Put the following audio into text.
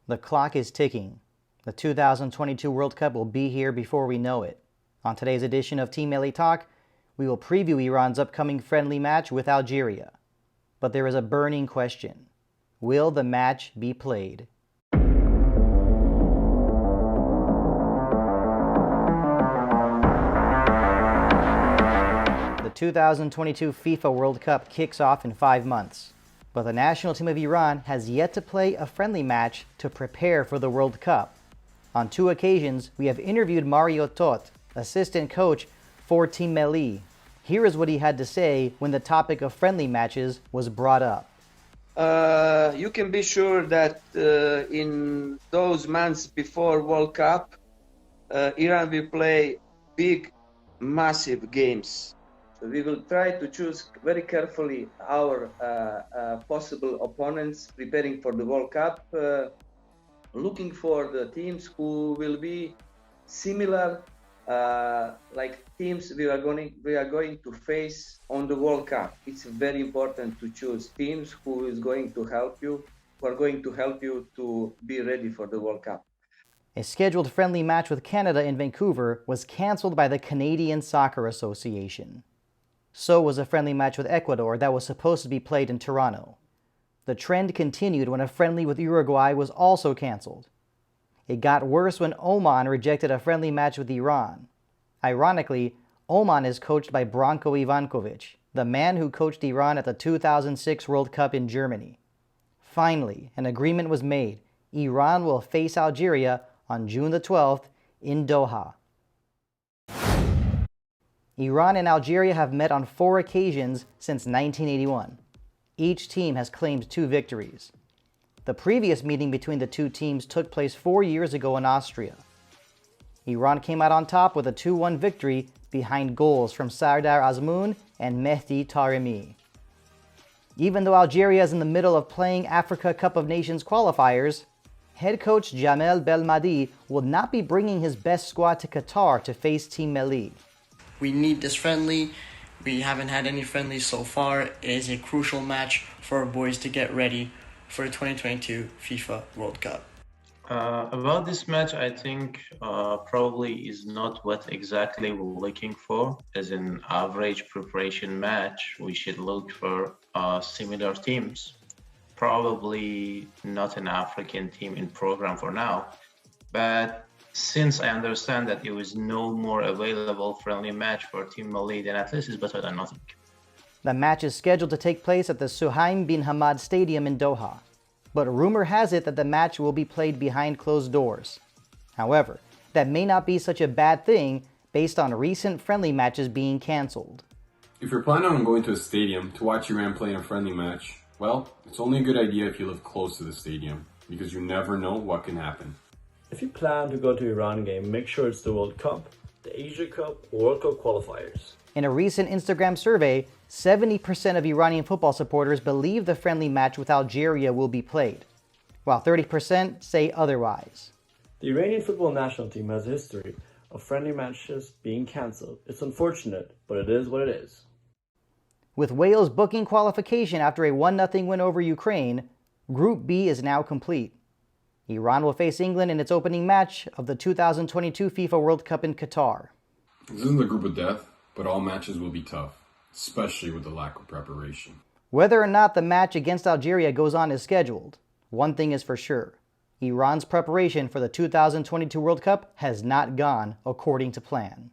The clock is ticking. The 2022 World Cup will be here before we know it. On today's edition of Team Melli Talk, we will preview Iran's upcoming friendly match with Algeria. But there is a burning question. Will the match be played? The 2022 FIFA World Cup kicks off in 5 months. But the national team of Iran has yet to play a friendly match to prepare for the World Cup. On 2 occasions, we have interviewed Marijo, assistant coach for Team Melli. Here is what he had to say when the topic of friendly matches was brought up. You can be sure that in those months before World Cup, Iran will play big, massive games. We will try to choose very carefully our possible opponents preparing for the World Cup, looking for the teams who will be similar, like teams we are going to face on the World Cup. It's very important to choose teams who are going to help you to be ready for the World Cup. A scheduled friendly match with Canada in Vancouver was canceled by the Canadian Soccer Association. So was a friendly match with Ecuador that was supposed to be played in Toronto. The trend continued when a friendly with Uruguay was also canceled. It got worse when Oman rejected a friendly match with Iran. Ironically, Oman is coached by Branko Ivankovic, the man who coached Iran at the 2006 World Cup in Germany. Finally, an agreement was made. Iran will face Algeria on June the 12th in Doha. Iran and Algeria have met on 4 occasions since 1981. Each team has claimed 2 victories. The previous meeting between the 2 teams took place 4 years ago in Austria. Iran came out on top with a 2-1 victory behind goals from Sardar Azmoun and Mehdi Taremi. Even though Algeria is in the middle of playing Africa Cup of Nations qualifiers, head coach Jamel Belmadi will not be bringing his best squad to Qatar to face Team Melli. We need this friendly. We haven't had any friendlies so far. It is a crucial match for our boys to get ready for the 2022 FIFA World Cup. About this match, I think probably is not what exactly we're looking for. As an average preparation match, we should look for similar teams. Probably not an African team in program for now, but since I understand that there is no more available friendly match for Team Melli, then at least it's better than nothing. The match is scheduled to take place at the Suhaim bin Hamad Stadium in Doha, but rumor has it that the match will be played behind closed doors. However, that may not be such a bad thing based on recent friendly matches being canceled. If you're planning on going to a stadium to watch Iran play in a friendly match, well, it's only a good idea if you live close to the stadium, because you never know what can happen. If you plan to go to Iran game, make sure it's the World Cup, the Asia Cup, or World Cup qualifiers. In a recent Instagram survey, 70% of Iranian football supporters believe the friendly match with Algeria will be played, while 30% say otherwise. The Iranian football national team has a history of friendly matches being cancelled. It's unfortunate, but it is what it is. With Wales booking qualification after a 1-0 win over Ukraine, Group B is now complete. Iran will face England in its opening match of the 2022 FIFA World Cup in Qatar. This isn't the group of death, but all matches will be tough, especially with the lack of preparation. Whether or not the match against Algeria goes on as scheduled, one thing is for sure. Iran's preparation for the 2022 World Cup has not gone according to plan.